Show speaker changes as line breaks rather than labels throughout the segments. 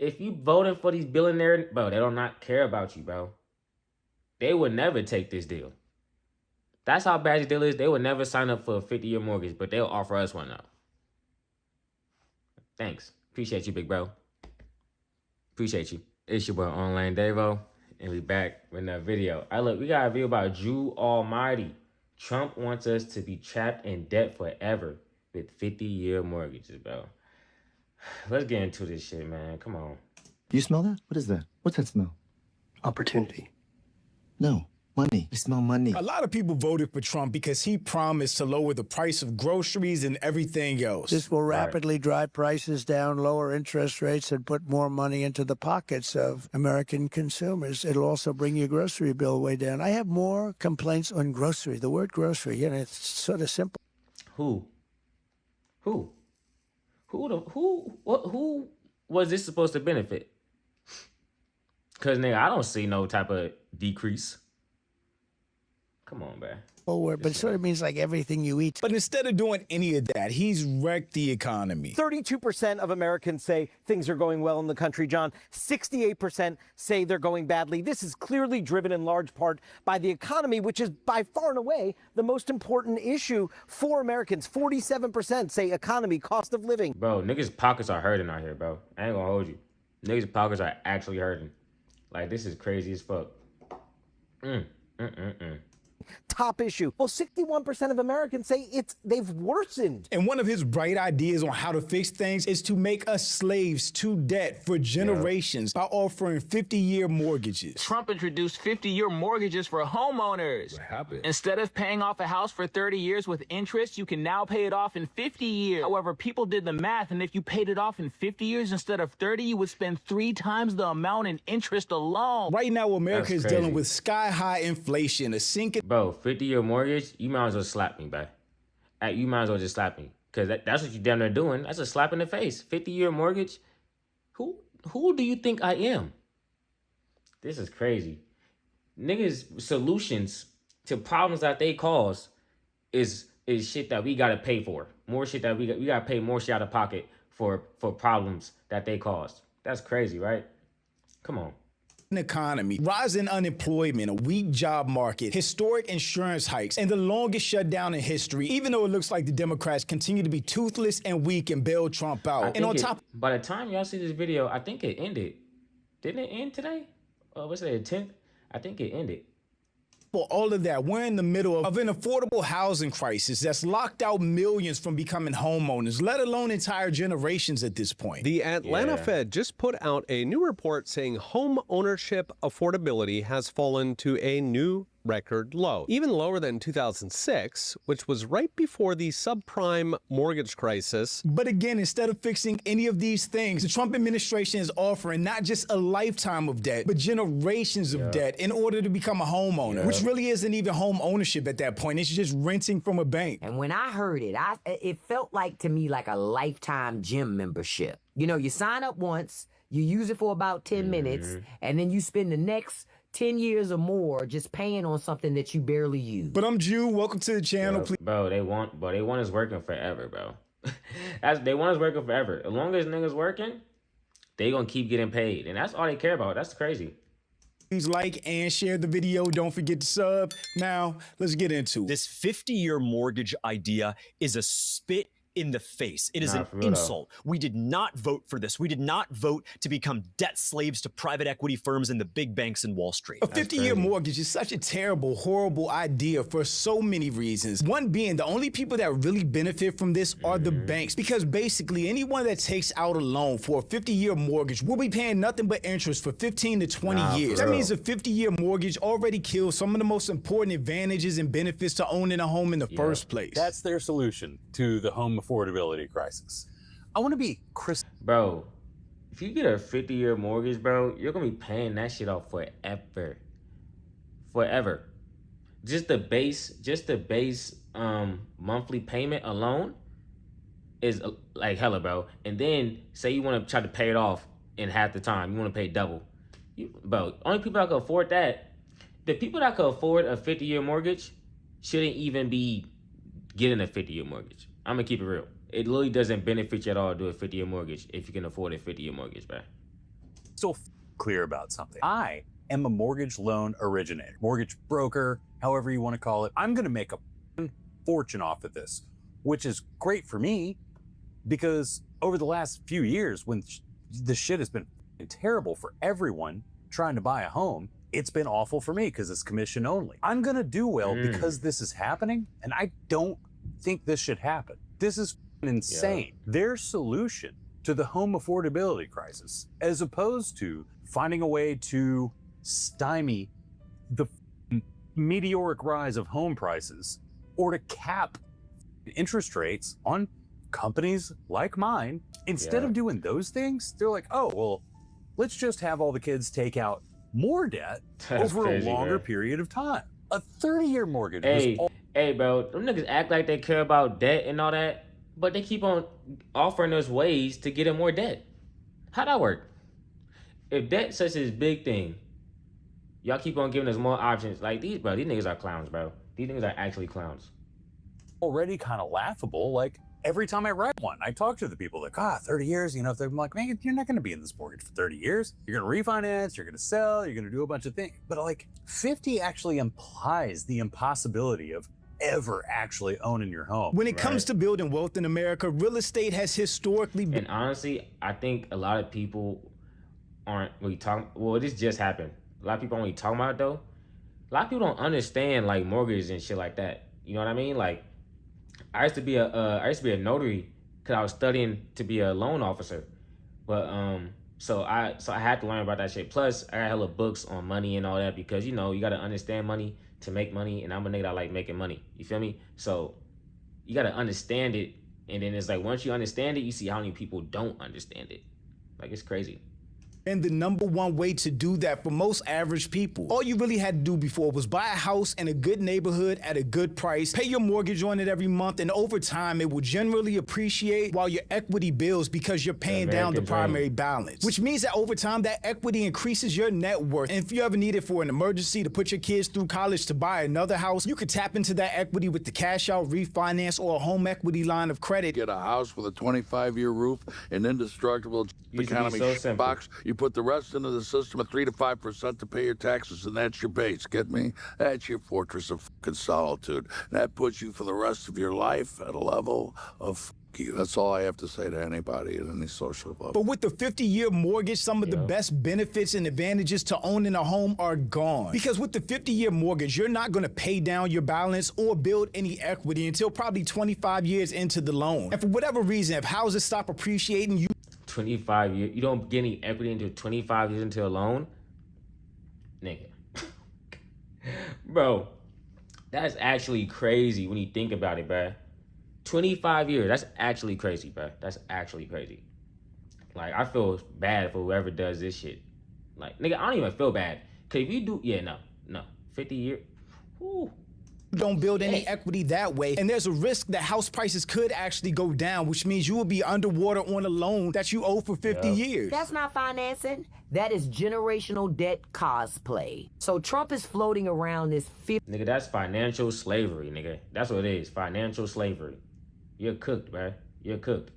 If you voting for these billionaires, bro, they do not care about you, bro. They would never take this deal. That's how bad the deal is. They would never sign up for a 50-year mortgage, but they'll offer us one now. Thanks. Appreciate you, big bro. Appreciate you. It's your boy Online Davo, and we back with another video. Look, we got a video about Drew Almighty. Trump wants us to be trapped in debt forever with 50-year mortgages, bro. Let's get into this shit, man. Come on.
You smell that? What is that? What's that smell?
Opportunity.
No, money. I smell money.
A lot of people voted for Trump because he promised to lower the price of groceries and everything else.
This will rapidly drive prices down, lower interest rates, and put more money into the pockets of American consumers. It'll also bring your grocery bill way down. I have more complaints on grocery. The word grocery, it's sort of simple.
Who was this supposed to benefit? Cause nigga, I don't see no type of decrease. Come on, man.
Word, but it sort of means like everything you eat.
But instead of doing any of that, he's wrecked the economy.
32% of Americans say things are going well in the country, John. 68% say they're going badly. This is clearly driven in large part by the economy, which is by far and away the most important issue for Americans. 47% say economy, cost of living.
Bro, niggas' pockets are hurting out here, bro. I ain't gonna hold you. Niggas' pockets are actually hurting. Like, this is crazy as fuck.
Top issue. Well, 61% of Americans say they've worsened.
And one of his bright ideas on how to fix things is to make us slaves to debt for generations by offering 50-year mortgages.
Trump introduced 50-year mortgages for homeowners.
What happened?
Instead of paying off a house for 30 years with interest, you can now pay it off in 50 years. However, people did the math, and if you paid it off in 50 years instead of 30, you would spend 3 times the amount in interest alone.
Right now, America is dealing with sky-high inflation, a sinking...
Bro, 50-year mortgage, you might as well slap me, bro. You might as well just slap me. Because that's what you down there doing. That's a slap in the face. 50-year mortgage? Who do you think I am? This is crazy. Niggas' solutions to problems that they cause is shit that we gotta pay for. More shit that we gotta pay more shit out of pocket for problems that they caused. That's crazy, right? Come on.
Economy, rising unemployment, a weak job market, historic insurance hikes, and the longest shutdown in history, even though it looks like the Democrats continue to be toothless and weak and bail Trump out. And on top...
By the time y'all see this video, I think it ended. Didn't it end today? What's today, the 10th? I think it ended.
For all of that, we're in the middle of an affordable housing crisis that's locked out millions from becoming homeowners, let alone entire generations at this point.
The Atlanta Fed just put out a new report saying home ownership affordability has fallen to a new record low, even lower than 2006, which was right before the subprime mortgage crisis.
But again, instead of fixing any of these things, the Trump administration is offering not just a lifetime of debt, but generations of debt in order to become a homeowner, which really isn't even home ownership at that point. It's just renting from a bank.
And when I heard it, it felt like to me like a lifetime gym membership. You know, you sign up once, you use it for about 10 minutes, and then you spend the next 10 years or more just paying on something that you barely use.
But I'm Jew. Welcome to the channel.
Bro, they want us working forever, bro. They want us working forever. As long as niggas working, they gonna keep getting paid. And that's all they care about. That's crazy.
Please like and share the video. Don't forget to sub. Now, let's get into it.
This 50-year mortgage idea is a spit in the face. It is an insult. We did not vote for this. We did not vote to become debt slaves to private equity firms and the big banks in Wall Street.
A 50-year mortgage is such a terrible, horrible idea for so many reasons. One being the only people that really benefit from this are the banks, because basically anyone that takes out a loan for a 50-year mortgage will be paying nothing but interest for 15 to 20 years. That means a 50-year mortgage already kills some of the most important advantages and benefits to owning a home in the first place.
That's their solution to the home affordability crisis.
I want to be
Bro, if you get a 50-year mortgage, bro, you're gonna be paying that shit off forever. Forever. Just the base monthly payment alone is like hella, bro. And then say you want to try to pay it off in half the time. You want to pay double. Bro, only people that can afford that, the people that can afford a 50-year mortgage shouldn't even be getting a 50-year mortgage. I'm gonna keep it real. It literally doesn't benefit you at all to do a 50-year mortgage if you can afford a 50-year mortgage, bro.
So clear about something. I am a mortgage loan originator, mortgage broker, however you want to call it. I'm going to make a fortune off of this, which is great for me because over the last few years, when the shit has been terrible for everyone trying to buy a home, it's been awful for me because it's commission only. I'm going to do well because this is happening, and I don't think this should happen. This is insane. Their solution to the home affordability crisis, as opposed to finding a way to stymie the meteoric rise of home prices or to cap interest rates on companies like mine, instead of doing those things, they're like, oh, well, let's just have all the kids take out more debt over
crazy,
a longer
man.
period of time. A 30-year mortgage
Hey,
was all
hey, bro, them niggas act like they care about debt and all that, but they keep on offering us ways to get in more debt. How'd that work? If debt such a big thing, y'all keep on giving us more options. Like these niggas are clowns, bro. These niggas are actually clowns.
already kind of laughable. Like every time I write one, I talk to the people like, 30 years, you know, if they're like, man, you're not going to be in this mortgage for 30 years. You're going to refinance, you're going to sell, you're going to do a bunch of things. But like 50 actually implies the impossibility of ever actually owning your home.
When it comes to building wealth in America, real estate has historically been.
And honestly, I think a lot of people aren't really talking. Well, this just happened. A lot of people aren't really talking about it though. A lot of people don't understand like mortgages and shit like that. You know what I mean? Like, I used to be a notary because I was studying to be a loan officer, but so I had to learn about that shit. Plus, I got hella books on money and all that because you know you got to understand money to make money, and I'm a nigga that like making money. You feel me? So you got to understand it, and then it's like once you understand it, you see how many people don't understand it. Like it's crazy.
And the number one way to do that for most average people. All you really had to do before was buy a house in a good neighborhood at a good price, pay your mortgage on it every month, and over time it will generally appreciate while your equity builds because you're paying down the primary balance. Which means that over time that equity increases your net worth. And if you ever need it for an emergency to put your kids through college to buy another house, you could tap into that equity with the cash out refinance or a home equity line of credit.
Get a house with a 25-year roof, an indestructible economy box. You put the rest into the system at 3 to 5% to pay your taxes, and that's your base. Get me? That's your fortress of fucking solitude. That puts you for the rest of your life at a level of you. That's all I have to say to anybody at any social level.
But with the 50-year mortgage, some of the best benefits and advantages to owning a home are gone. Because with the 50-year mortgage, you're not going to pay down your balance or build any equity until probably 25 years into the loan. And for whatever reason, if houses stop appreciating, you
25 years, you don't get any equity until 25 years into a loan, nigga. Bro, that's actually crazy when you think about it, bro. 25 years, that's actually crazy, bro. That's actually crazy. Like, I feel bad for whoever does this shit. Like, nigga, I don't even feel bad. Cause if you do, no, 50 years, whoo.
don't build any equity that way. And there's a risk that house prices could actually go down, which means you will be underwater on a loan that you owe for 50 years.
That's not financing. That is generational debt cosplay. So Trump is floating around this
Nigga, that's financial slavery, nigga. That's what it is, financial slavery. You're cooked, man. You're cooked.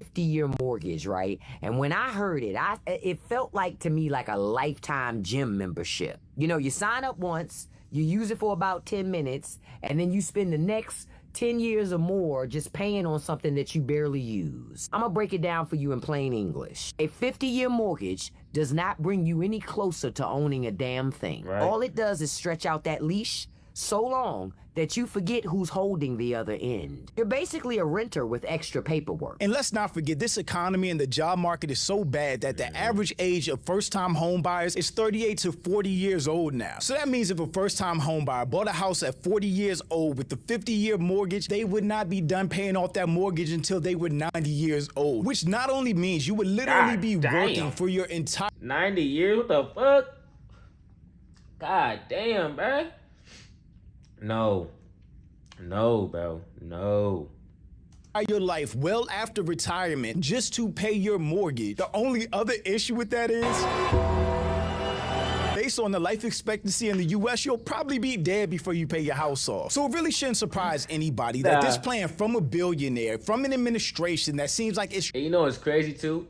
50-year mortgage, right? And when I heard it, it felt like to me like a lifetime gym membership. You know, you sign up once, you use it for about 10 minutes, and then you spend the next 10 years or more just paying on something that you barely use. I'm gonna break it down for you in plain English. A 50-year mortgage does not bring you any closer to owning a damn thing.
Right.
All it does is stretch out that leash so long that you forget who's holding the other end. You're basically a renter with extra paperwork.
And let's not forget, this economy and the job market is so bad that the average age of first-time home buyers is 38 to 40 years old now. So that means if a first-time home buyer bought a house at 40 years old with the 50-year mortgage, they would not be done paying off that mortgage until they were 90 years old, which not only means you would literally be working for your entire
90 years? What the fuck? God damn, bro. No, bro, no.
Your life well after retirement just to pay your mortgage. The only other issue with that is, based on the life expectancy in the U.S., you'll probably be dead before you pay your house off. So it really shouldn't surprise anybody that this plan from a billionaire, from an administration that seems like it's...
And you know what's crazy too?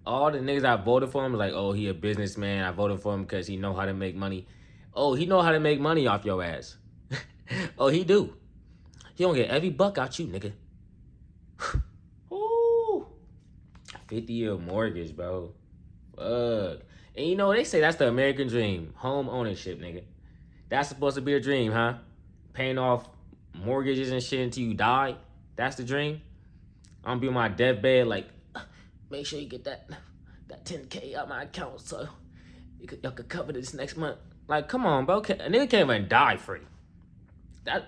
all the niggas I voted for him was like, oh, he a businessman. I voted for him because he know how to make money. Oh, he know how to make money off your ass. Oh, he do. He gonna get every buck out you, nigga. Ooh. 50-year mortgage, bro. Fuck. And you know, they say that's the American dream. Home ownership, nigga. That's supposed to be a dream, huh? Paying off mortgages and shit until you die. That's the dream. I'm gonna be on my deathbed like, make sure you get that 10K out my account so y'all could cover this next month. Like, come on, bro. A nigga can't even die free.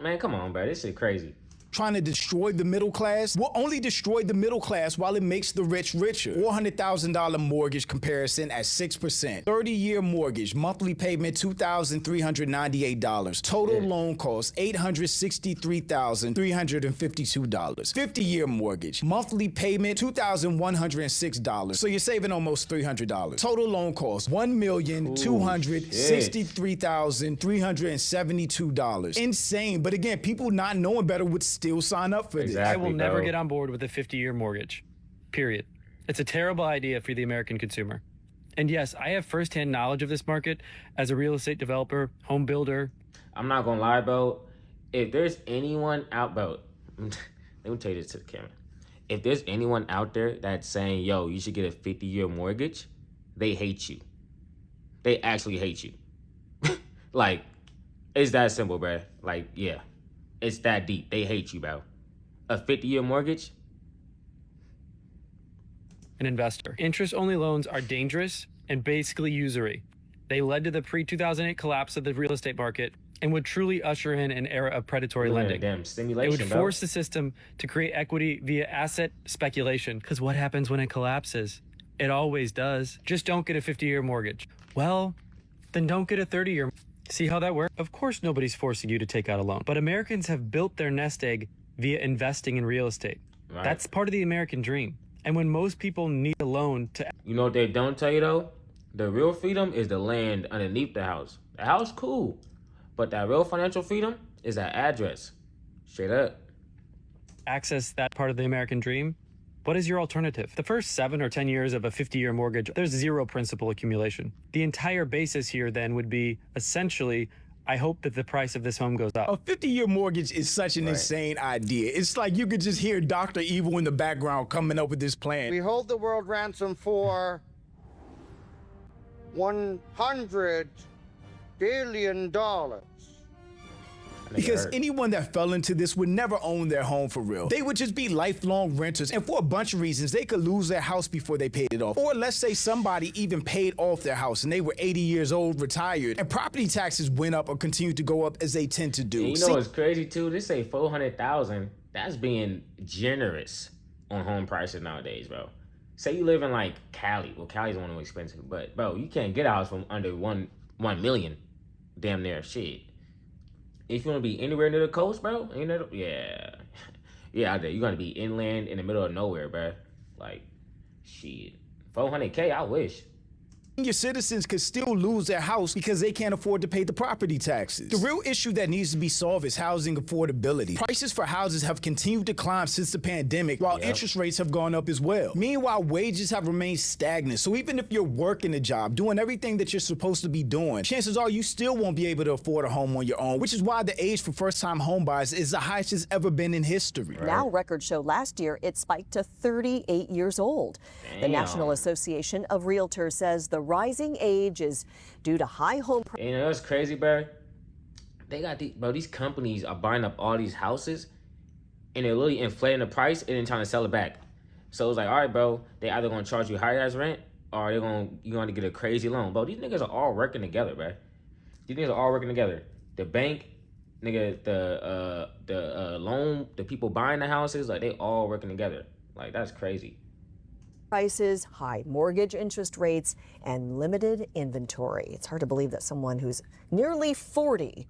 Man, come on, bro. This shit crazy.
Trying to destroy the middle class will only destroy the middle class while it makes the rich richer. $400,000 mortgage comparison at 6%. 30-year mortgage, monthly payment $2,398. Total loan cost $863,352. 50-year mortgage, monthly payment $2,106. So you're saving almost $300. Total loan cost $1,263,372. Insane, but again, people not knowing better would still sign up for this.
I will never get on board with a 50-year mortgage, period. It's a terrible idea for the American consumer. And yes, I have firsthand knowledge of this market as a real estate developer, home builder.
I'm not gonna lie, bro. If there's anyone out, bro, let me tell you this to the camera. If there's anyone out there that's saying, yo, you should get a 50-year mortgage, they hate you. They actually hate you. Like, it's that simple, bro. Like, yeah. It's that deep. They hate you, bro. A 50-year mortgage?
An investor. Interest-only loans are dangerous and basically usury. They led to the pre-2008 collapse of the real estate market and would truly usher in an era of predatory lending.
Damn stimulation,
it would force the system to create equity via asset speculation. Because what happens when it collapses? It always does. Just don't get a 50-year mortgage. Well, then don't get a 30-year. See how that works? Of course nobody's forcing you to take out a loan, but Americans have built their nest egg via investing in real estate. Right. That's part of the American dream. And when most people need a loan to...
You know what they don't tell you though? The real freedom is the land underneath the house. The house, cool. But that real financial freedom is that address. Straight up.
Access that part of the American dream. What is your alternative? The first 7 or 10 years of a 50-year mortgage, there's zero principal accumulation. The entire basis here then would be essentially, I hope that the price of this home goes up.
A 50-year mortgage is such an insane idea. It's like you could just hear Dr. Evil in the background coming up with this plan.
We hold the world ransom for $100 billion.
Because anyone that fell into this would never own their home for real. They would just be lifelong renters, and for a bunch of reasons, they could lose their house before they paid it off. Or let's say somebody even paid off their house and they were 80 years old, retired, and property taxes went up or continued to go up as they tend to do.
And you know what's crazy too? They say $400,000. That's being generous on home prices nowadays, bro. Say you live in like Cali. Well, Cali's one of the expensive, but bro, you can't get a house from under $1 million. Damn near shit. If you want to be anywhere near the coast, bro, yeah, out there. You're going to be inland in the middle of nowhere, bro. Like, shit. $400K, I wish.
Your citizens could still lose their house because they can't afford to pay the property taxes. The real issue that needs to be solved is housing affordability. Prices for houses have continued to climb since the pandemic, while interest rates have gone up as well. Meanwhile, wages have remained stagnant. So even if you're working a job, doing everything that you're supposed to be doing, chances are you still won't be able to afford a home on your own, which is why the age for first-time homebuyers is the highest it's ever been in history.
Right. Now, records show last year it spiked to 38 years old. Damn. The National Association of Realtors says the rising age is due to high home prices.
You know what's crazy, bro? They got these companies are buying up all these houses and they're literally inflating the price and then trying to sell it back. So it's like, all right, bro, they either gonna charge you higher as rent or you're gonna get a crazy loan. Bro, these niggas are all working together, bro. These niggas are all working together. The bank, nigga, the loan, the people buying the houses, like they all working together. Like that's crazy.
Prices, high mortgage interest rates, and limited inventory. It's hard to believe that someone who's nearly 40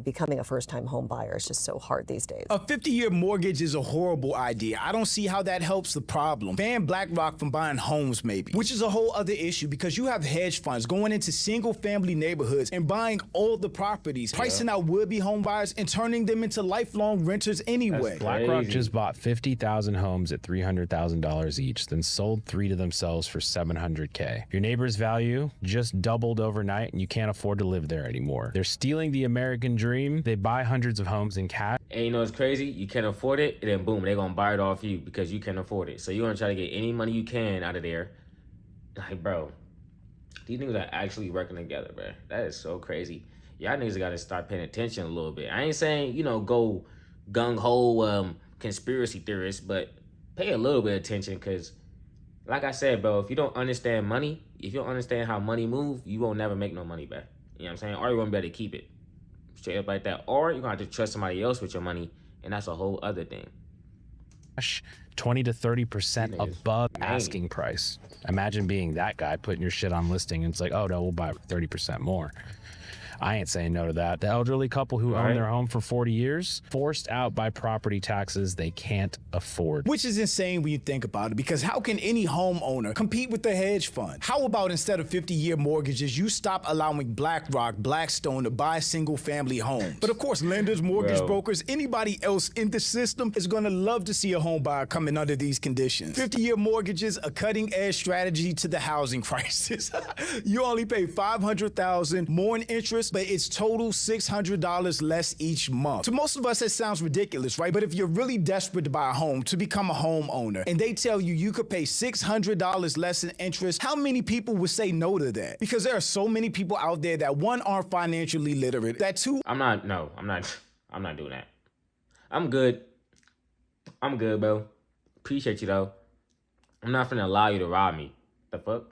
becoming a first-time home buyer is just so hard these days.
A 50-year mortgage is a horrible idea. I don't see how that helps the problem. Ban BlackRock from buying homes, maybe, which is a whole other issue because you have hedge funds going into single-family neighborhoods and buying all the properties, pricing out would-be home buyers and turning them into lifelong renters anyway.
BlackRock just bought 50,000 homes at $300,000 each. The and sold 3 to themselves for $700K. Your neighbor's value just doubled overnight and you can't afford to live there anymore. They're stealing the American dream. They buy hundreds of homes in cash.
And you know what's crazy? You can't afford it, and then boom, they're gonna buy it off you because you can't afford it. So you're gonna try to get any money you can out of there. Like, bro, these niggas are actually working together, bro. That is so crazy. Y'all niggas gotta start paying attention a little bit. I ain't saying, you know, go gung-ho conspiracy theorists, but pay a little bit of attention, because like I said, bro, if you don't understand money, if you don't understand how money moves, you won't never make no money back. You know what I'm saying? Or you won't be able to keep it. Straight up like that. Or you're gonna have to trust somebody else with your money, and that's a whole other thing.
20 to 30% above asking price. Imagine being that guy putting your shit on listing and it's like, oh no, we'll buy it for 30% more. I ain't saying no to that. The elderly couple who own their home for 40 years, forced out by property taxes they can't afford.
Which is insane when you think about it, because how can any homeowner compete with the hedge fund? How about instead of 50-year mortgages, you stop allowing BlackRock, Blackstone to buy single-family homes? But of course, lenders, mortgage brokers, anybody else in the system is going to love to see a home buyer coming under these conditions. 50-year mortgages, a cutting-edge strategy to the housing crisis. You only pay $500,000 more in interest, but it's total $600 less each month. To most of us, that sounds ridiculous, right? But if you're really desperate to buy a home, to become a homeowner, and they tell you you could pay $600 less in interest, how many people would say no to that? Because there are so many people out there that, one, aren't financially literate, that two...
I'm not doing that. I'm good, bro. Appreciate you, though. I'm not finna allow you to rob me. The fuck?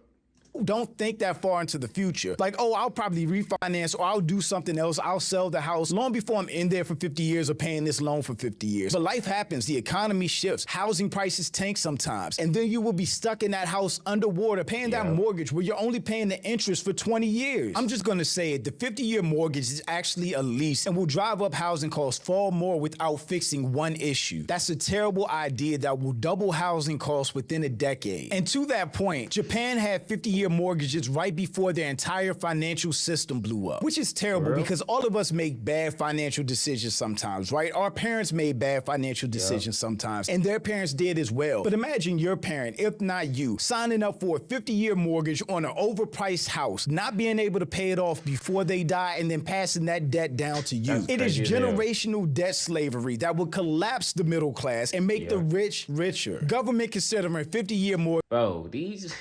Don't think that far into the future. Like, oh, I'll probably refinance, or I'll do something else. I'll sell the house long before I'm in there for 50 years or paying this loan for 50 years. But life happens. The economy shifts. Housing prices tank sometimes. And then you will be stuck in that house underwater paying that mortgage where you're only paying the interest for 20 years. I'm just going to say it. The 50-year mortgage is actually a lease and will drive up housing costs far more without fixing one issue. That's a terrible idea that will double housing costs within a decade. And to that point, Japan had 50-year mortgages right before their entire financial system blew up, which is terrible because all of us make bad financial decisions sometimes, right? Our parents made bad financial decisions sometimes, and their parents did as well. But imagine your parent, if not you, signing up for a 50-year mortgage on an overpriced house, not being able to pay it off before they die, and then passing that debt down to you. It is generational debt slavery that will collapse the middle class and make the rich richer. Government considering 50-year mortgage.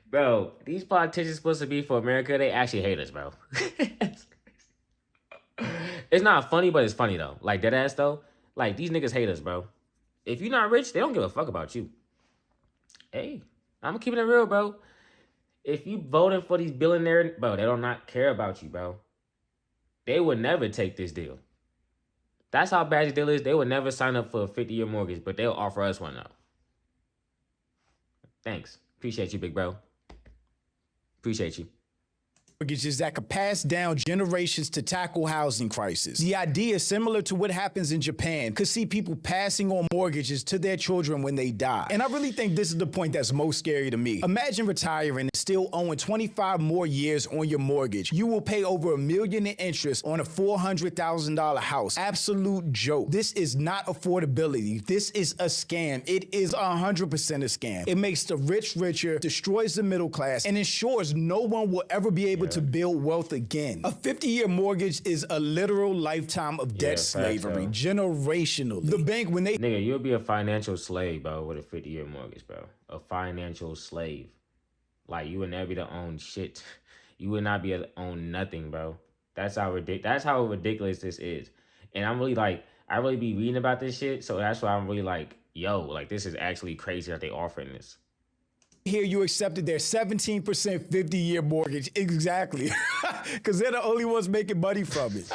Bro, these politicians supposed to be for America, they actually hate us, bro. It's not funny, but it's funny, though. Like, deadass, though. Like, these niggas hate us, bro. If you're not rich, they don't give a fuck about you. Hey, I'm keeping it real, bro. If you voting for these billionaires, bro, they do not care about you, bro. They would never take this deal. That's how bad this deal is. They would never sign up for a 50-year mortgage, but they'll offer us one, though. Thanks. Appreciate you, big bro. Appreciate you.
Mortgages that could pass down generations to tackle housing crisis. The idea, similar to what happens in Japan, could see people passing on mortgages to their children when they die. And I really think this is the point that's most scary to me. Imagine retiring and still owing 25 more years on your mortgage. You will pay over $1 million in interest on a $400,000 house. Absolute joke. This is not affordability. This is a scam. It is 100% a scam. It makes the rich richer, destroys the middle class, and ensures no one will ever be able to build wealth again. A 50-year mortgage is a literal lifetime of debt slavery, generationally. The bank, when they...
Nigga, you'll be a financial slave, bro, with a 50-year mortgage, bro. A financial slave. Like, you would never be to own shit. You would not be able to own nothing, bro. That's how ridiculous this is. And I'm really like, I really be reading about this shit, so that's why I'm really like, yo, like, this is actually crazy that they offering this.
Here you accepted their 17% 50-year mortgage. Exactly. Because they're the only ones making money from it.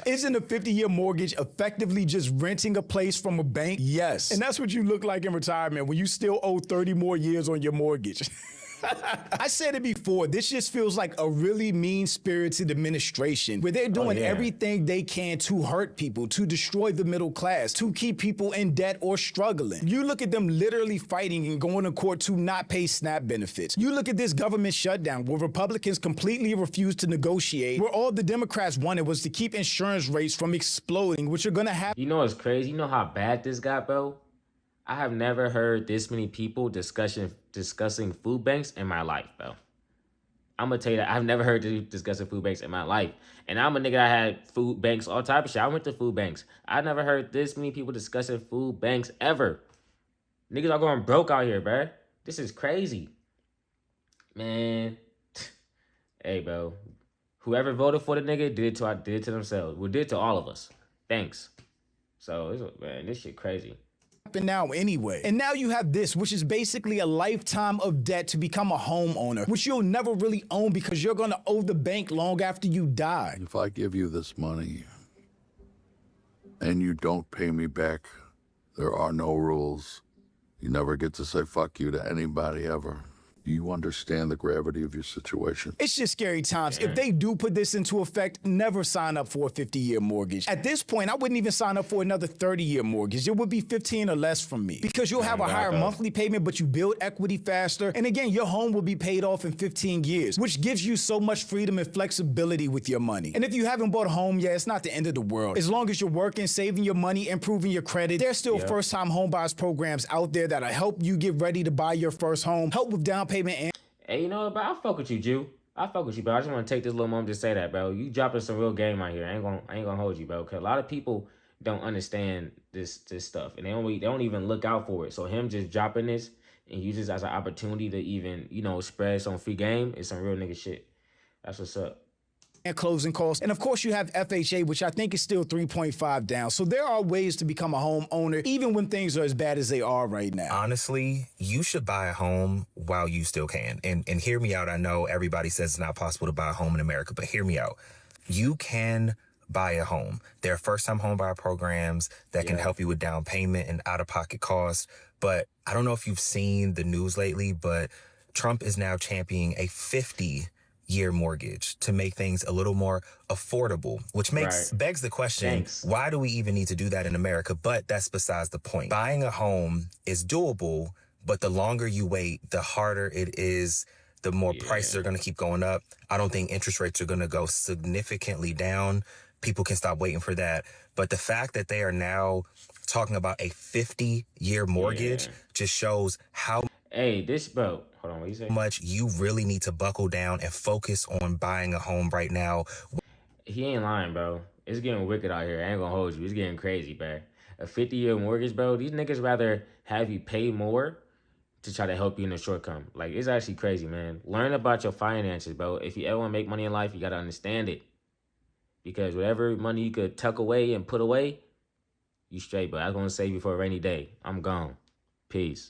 Isn't a 50-year mortgage effectively just renting a place from a bank? Yes. And that's what you look like in retirement when you still owe 30 more years on your mortgage. I said it before, this just feels like a really mean-spirited administration where they're doing everything they can to hurt people, to destroy the middle class, to keep people in debt or struggling. You look at them literally fighting and going to court to not pay SNAP benefits. You look at this government shutdown where Republicans completely refused to negotiate, where all the Democrats wanted was to keep insurance rates from exploding, which are going to happen.
You know what's crazy? You know how bad this got, bro? I have never heard this many people discussing food banks in my life, bro. I'm gonna tell you that I've never heard discussing food banks in my life. And I'm a nigga that had food banks, all type of shit. I went to food banks. I never heard this many people discussing food banks ever. Niggas are going broke out here, bro. This is crazy. Man. Hey, bro. Whoever voted for the nigga did it to themselves. We did it to all of us. Thanks. So, man, this shit crazy.
Now anyway. And now you have this, which is basically a lifetime of debt to become a homeowner, which you'll never really own because you're going to owe the bank long after you die.
If I give you this money and you don't pay me back, there are no rules. You never get to say fuck you to anybody ever. Do you understand the gravity of your situation?
It's just scary times. If they do put this into effect, never sign up for a 50-year mortgage. At this point, I wouldn't even sign up for another 30-year mortgage. It would be 15 or less from me because you'll have a higher monthly payment, but you build equity faster. And again, your home will be paid off in 15 years, which gives you so much freedom and flexibility with your money. And if you haven't bought a home yet, it's not the end of the world. As long as you're working, saving your money, improving your credit, there's still first-time homebuyers programs out there that'll help you get ready to buy your first home, help with down payment.
Hey, you know what, bro? I fuck with you, Jew. I fuck with you, bro. I just want to take this little moment to say that, bro. You dropping some real game out here. I ain't gonna hold you, bro. Cause a lot of people don't understand this stuff, and they don't even look out for it. So him just dropping this and use this as an opportunity to even, you know, spread some free game is some real nigga shit. That's what's up.
And closing costs. And of course you have FHA, which I think is still 3.5 down. So there are ways to become a homeowner, even when things are as bad as they are right now.
Honestly, you should buy a home while you still can. And hear me out. I know everybody says it's not possible to buy a home in America, but hear me out. You can buy a home. There are first-time homebuyer programs that can help you with down payment and out-of-pocket costs. But I don't know if you've seen the news lately, but Trump is now championing a 50-year mortgage to make things a little more affordable, which begs the question, why do we even need to do that in America? But that's besides the point. Buying a home is doable, but the longer you wait, the harder it is, the more prices are going to keep going up. I don't think interest rates are going to go significantly down. People can stop waiting for that. But the fact that they are now talking about a 50-year mortgage just shows how
bro, hold on, what you say?
Much you really need to buckle down and focus on buying a home right now.
He ain't lying, bro. It's getting wicked out here. I ain't gonna hold you. It's getting crazy, bro. A 50-year mortgage, bro. These niggas rather have you pay more to try to help you in the short term. Like, it's actually crazy, man. Learn about your finances, bro. If you ever want to make money in life, you gotta understand it. Because whatever money you could tuck away and put away, you straight, but I was gonna save you for a rainy day. I'm gone. Peace.